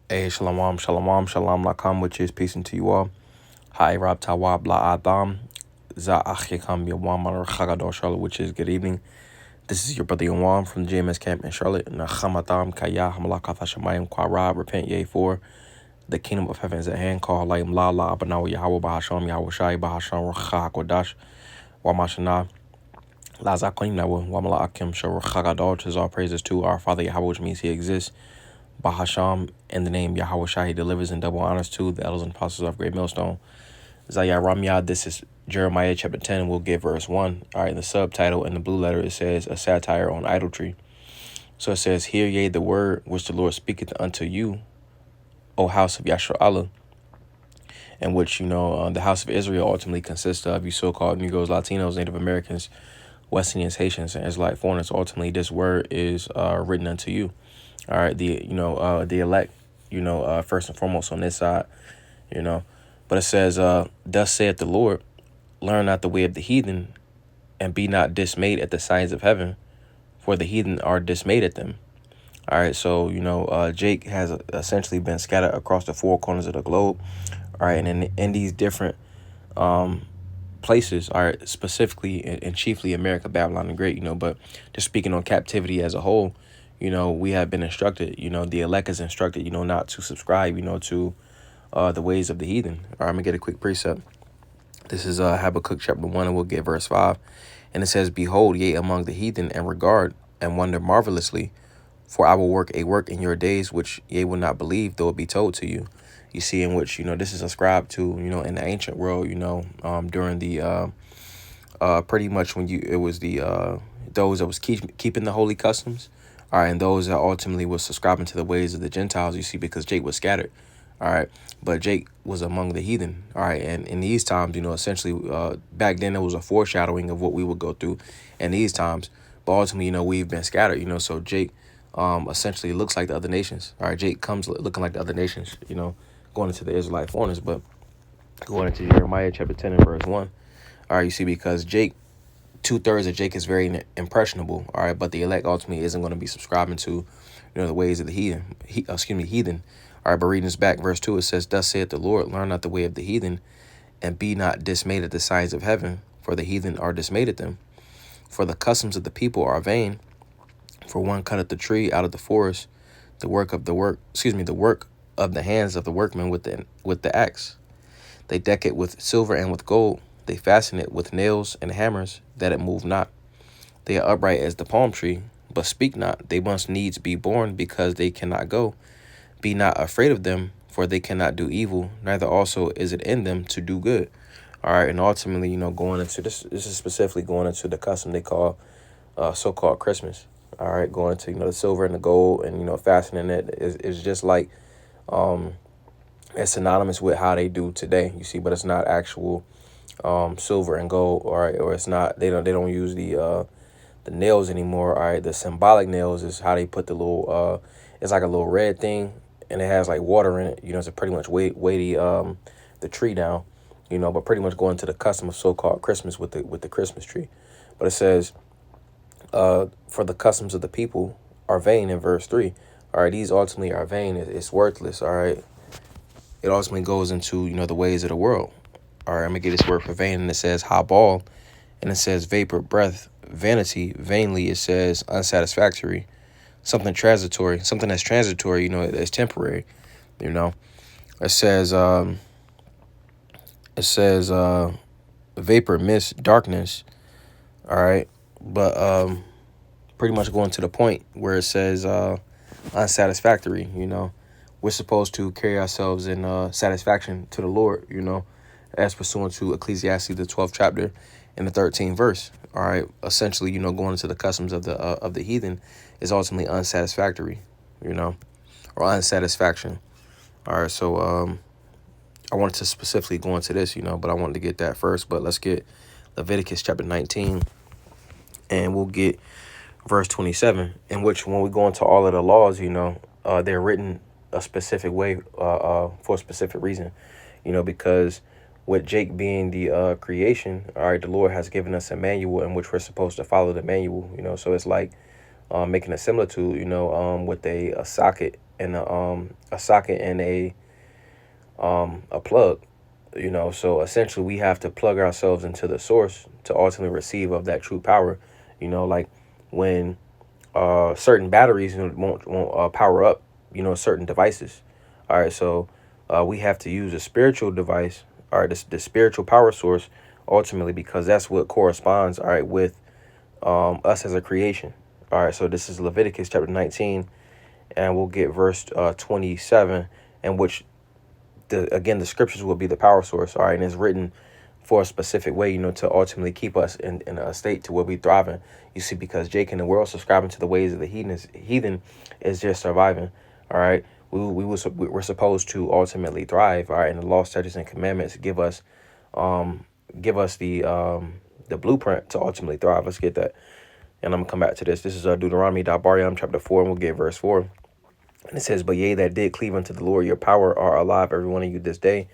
Hey, shalom, shalom, shalom, lakam, which is peace unto you all. Hi, Rab Tawab La Adam, Za Achikam Yawam Chagador Charlotte, which is good evening. This is your brother Yawam from the JMS camp in Charlotte. Nachamatam Kaya Hamalakaf Hashemayim Kwara, repent ye for the kingdom of heaven is at hand. Call Layim La La Abanaw Yahweh Bahasham Yahweh Shai Bahasham Racha Kodash Wamashana. Lazakonim Nawa Wamala Akim Shor Chagador, to all praises to our Father Yahweh, which means he exists. Bahasham, in the name Yahweh Shai, he delivers in double honors to the elders and apostles of Great Millstone. Zayah Ramyah, this is Jeremiah chapter 10, we'll get verse 1. All right, in the subtitle in the blue letter, it says, a satire on idolatry. So it says, hear ye the word which the Lord speaketh unto you, O house of Yashar'Allah, and which, the house of Israel ultimately consists of, you so-called Negroes, Latinos, Native Americans, West Indians, Haitians, and Israelite foreigners. Ultimately, this word is written unto you. All right, the elect, first and foremost on this side, But it says, thus saith the Lord, learn not the way of the heathen, and be not dismayed at the signs of heaven, for the heathen are dismayed at them. All right, so, Jake has essentially been scattered across the four corners of the globe. All right, and in these different places, all right, specifically and chiefly America, Babylon the Great, but just speaking on captivity as a whole, we have been instructed, the elect is instructed, not to subscribe, to the ways of the heathen. All right, I'm going to get a quick precept. This is Habakkuk chapter 1, and we'll get verse 5. And it says, behold, ye among the heathen, and regard and wonder marvelously, for I will work a work in your days which ye will not believe, though it be told to you. You see, in which, this is ascribed to, in the ancient world, during the, pretty much when it was the, those that was keeping the holy customs, all right, and those that ultimately was subscribing to the ways of the Gentiles, you see, because Jake was scattered. All right, but Jake was among the heathen. All right, and in these times, essentially, back then it was a foreshadowing of what we would go through in these times. But ultimately, we've been scattered. So Jake, essentially looks like the other nations. All right, Jake comes looking like the other nations. Going into the Israelite foreigners, but going into Jeremiah chapter 10 and verse 1. All right, you see, because Jake, 2/3 of Jake is very impressionable. All right, but the elect ultimately isn't going to be subscribing to, the ways of the heathen. Heathen. All right, but reading this back, verse 2, it says, thus saith the Lord, learn not the way of the heathen, and be not dismayed at the signs of heaven, for the heathen are dismayed at them. For the customs of the people are vain. For one cutteth the tree out of the forest, the work of the hands of the workmen with the axe. They deck it with silver and with gold. They fasten it with nails and hammers, that it move not. They are upright as the palm tree, but speak not. They must needs be born, because they cannot go. Be not afraid of them, for they cannot do evil, neither also is it in them to do good. All right, and ultimately, going into this is specifically going into the custom they call so-called Christmas. All right, going into, the silver and the gold, and, fastening it is just like, it's synonymous with how they do today, you see, but it's not actual silver and gold, all right, or it's not, they don't use the nails anymore. All right, the symbolic nails is how they put the little, it's like a little red thing, and it has like water in it, to pretty much weighty the tree down, but pretty much going to the custom of so-called Christmas with the Christmas tree. But it says, for the customs of the people are vain in verse 3. All right, these ultimately are vain. It's worthless. All right, it ultimately goes into, the ways of the world. All right, I'm gonna get this word for vain, and it says habal, and it says vapor, breath, vanity, vainly. It says unsatisfactory, something transitory, something that's transitory, that's temporary. It says vapor, mist, darkness. All right, but pretty much going to the point where it says unsatisfactory. We're supposed to carry ourselves in satisfaction to the Lord, as pursuant to Ecclesiastes, the 12th chapter and the 13th verse. All right, essentially, going into the customs of the heathen is ultimately unsatisfactory, or unsatisfaction. All right, so I wanted to specifically go into this, but I wanted to get that first. But let's get Leviticus chapter 19, and we'll get verse 27, in which when we go into all of the laws, they're written a specific way for a specific reason, because with Jake being the creation, all right, the Lord has given us a manual in which we're supposed to follow the manual, so it's like making a similitude, with a socket and a socket and a plug. So essentially we have to plug ourselves into the source to ultimately receive of that true power. Like when certain batteries won't power up, certain devices. All right, so we have to use a spiritual device, all right, the spiritual power source, ultimately, because that's what corresponds, all right, with us as a creation. All right, so this is Leviticus chapter 19, and we'll get verse 27, in which the scriptures will be the power source. All right, and it's written for a specific way, to ultimately keep us in a state to where we thriving. You see, because Jake in the world subscribing to the ways of the heathen is just surviving. All right, we're supposed to ultimately thrive. All right, and the law, statutes, and commandments give us the blueprint to ultimately thrive. Let's get that, and I'm gonna come back to this. This is Deuteronomy Bariam chapter 4, and we'll get verse 4. And it says, "But ye that did cleave unto the Lord your power are alive, every one of you this day.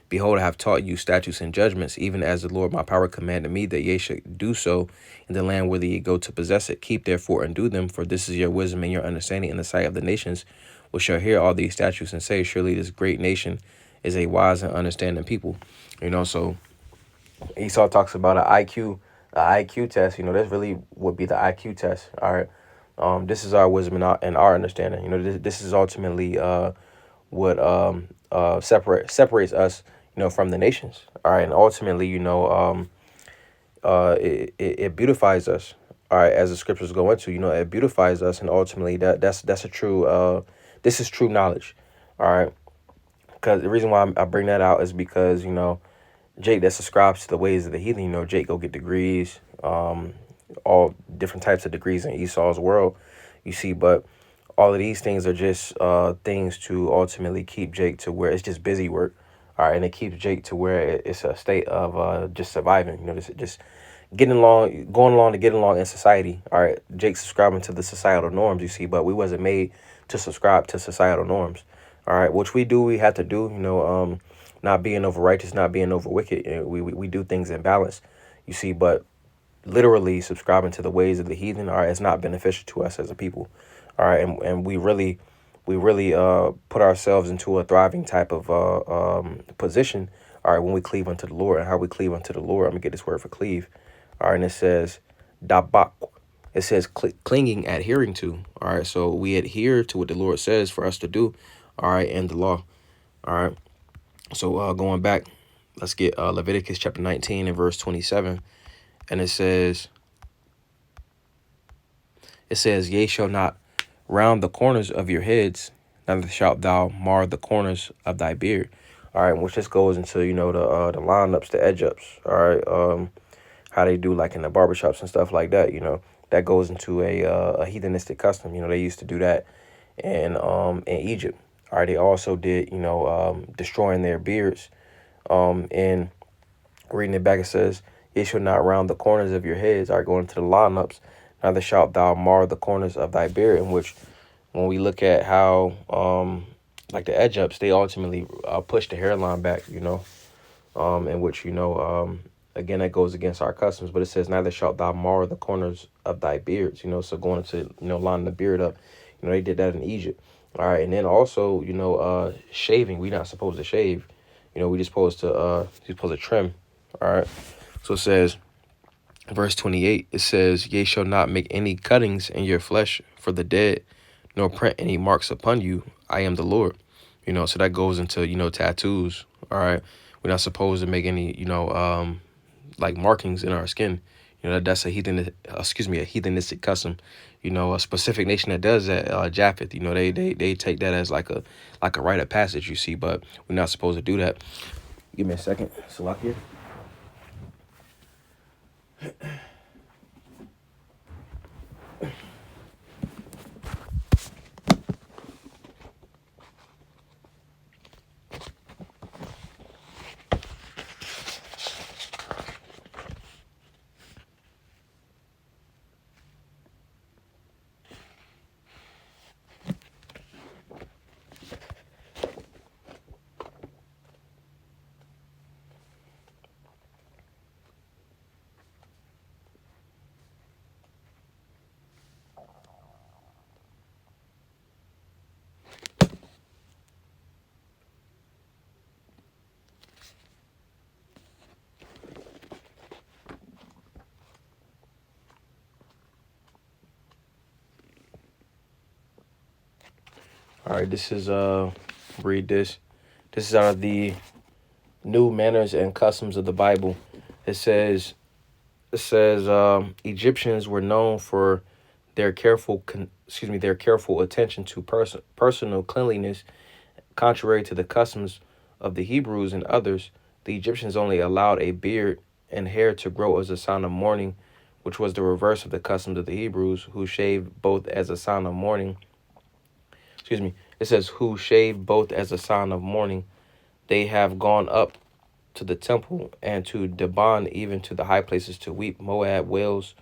Behold, I have taught you statutes and judgments, even as the Lord my power commanded me, that ye should do so in the land whither ye go to possess it. Keep therefore and do them, for this is your wisdom and your understanding in the sight of the nations, which shall hear all these statutes and say, surely this great nation is a wise and understanding people." So Esau talks about an IQ test. This really would be the IQ test. All right. This is our wisdom and our understanding. This is ultimately what separates us, from the nations. All right, and ultimately, it beautifies us. All right, as the scriptures go into, it beautifies us, and ultimately that's a true. This is true knowledge. All right, because the reason why I bring that out is because Jake that subscribes to the ways of the heathen, Jake go get degrees, all different types of degrees in Esau's world, you see, but all of these things are just things to ultimately keep Jake to where it's just busy work. All right, and it keeps Jake to where it's a state of just surviving, just going along to get along in society. All right, Jake subscribing to the societal norms, you see, but we wasn't made to subscribe to societal norms. All right, which we have to do, not being over righteous, not being over wicked. We do things in balance, you see, but literally subscribing to the ways of the heathen, all right, it's not beneficial to us as a people. All right, and we really put ourselves into a thriving type of position, all right, when we cleave unto the Lord. And how we cleave unto the Lord, I'm gonna get this word for cleave. All right, and it says dabak. It says clinging, adhering to. All right, so we adhere to what the Lord says for us to do, all right, and the law. All right, so going back, let's get Leviticus chapter 19 and verse 27. And it says, "Ye shall not round the corners of your heads, neither shalt thou mar the corners of thy beard." All right, which just goes into the lineups, the edge ups. All right, how they do like in the barbershops and stuff like that. That goes into a heathenistic custom. They used to do that in Egypt. All right, they also did destroying their beards. And reading it back, it says, "Ye shall not round the corners of your heads." All right, going into the lineups, neither shalt thou mar the corners of thy beard. In which, when we look at how like the edge ups, they ultimately push the hairline back. In which again, that goes against our customs. But it says, "Neither shalt thou mar the corners of thy beards." So going to lining the beard up, they did that in Egypt. All right, and then also shaving. We not supposed to shave. We just supposed to trim. All right. So it says, verse 28, it says, "Ye shall not make any cuttings in your flesh for the dead, nor print any marks upon you. I am the Lord." So that goes into, tattoos. All right. We're not supposed to make any, like markings in our skin. That's a heathenistic custom. A specific nation that does that, Japheth, they take that as like a rite of passage, you see, but we're not supposed to do that. Give me a second. Salakia. All right, this is read this. This is out of the New Manners and Customs of the Bible. It says Egyptians were known for their their careful attention to personal cleanliness. Contrary to the customs of the Hebrews and others, the Egyptians only allowed a beard and hair to grow as a sign of mourning, which was the reverse of the customs of the Hebrews, who shaved both as a sign of mourning. It says, who shaved both as a sign of mourning. They have gone up to the temple and to Debon, even to the high places to weep. Moab wails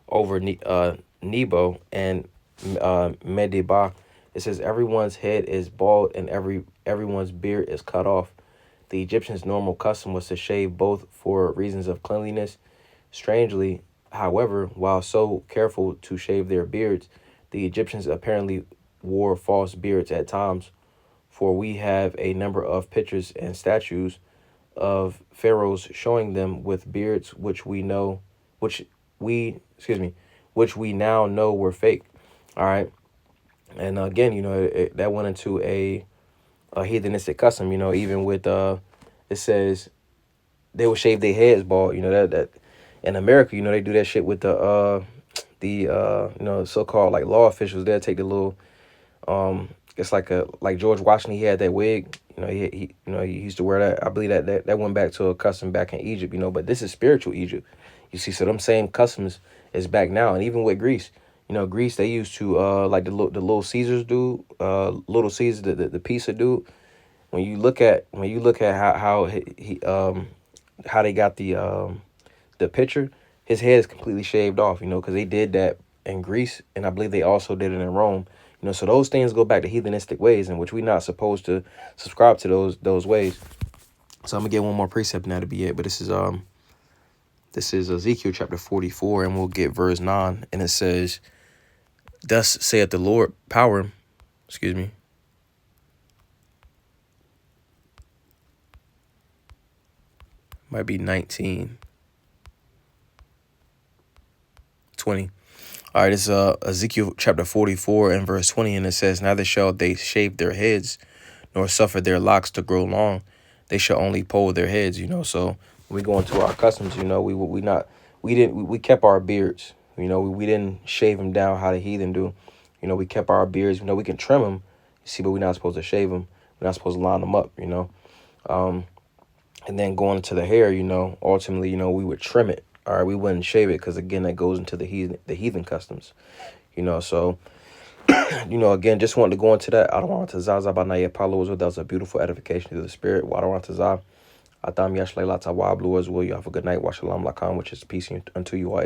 over Nebo and Medeba. It says everyone's head is bald and everyone's beard is cut off. The Egyptians' normal custom was to shave both for reasons of cleanliness. Strangely, however, while so careful to shave their beards, the Egyptians apparently wore false beards at times, for we have a number of pictures and statues of pharaohs showing them with beards which we which we now know were fake. All right, and again, that went into a heathenistic custom. Even with it says they would shave their heads bald. That in America, they do that shit with the so-called like law officials. They'll take the little it's like George Washington. He had that wig. He used to wear that. I believe that went back to a custom back in Egypt. But this is spiritual Egypt. You see, so them same customs is back now, and even with Greece. Greece, they used to like the little Caesars dude, little Caesar, the pizza dude. When you look at how they got the picture, his head is completely shaved off. Because they did that in Greece, and I believe they also did it in Rome. So those things go back to heathenistic ways, in which we're not supposed to subscribe to those ways. So I'm gonna get one more precept, and that'll be it. But this is Ezekiel chapter 44, and we'll get verse 9, and it says, "Thus saith the Lord, power." Excuse me. Might be 19, 20. All right, it's Ezekiel chapter 44 and verse 20, and it says, "Neither shall they shave their heads, nor suffer their locks to grow long. They shall only poll their heads." So when we go into our customs, we kept our beards. We didn't shave them down how the heathen do. We kept our beards. We can trim them, but we're not supposed to shave them. We're not supposed to line them up. And then going into the hair, ultimately, we would trim it. All right, we wouldn't shave it because, again, that goes into the heathen customs. So, again, just wanted to go into that. I don't want to zaza by Naya Paulo as well. That was a beautiful edification to the spirit. I don't want to zaza. Atam Yashlay Lata Wablu as well. You have a good night. Washalam Lakam, which is peace unto you all.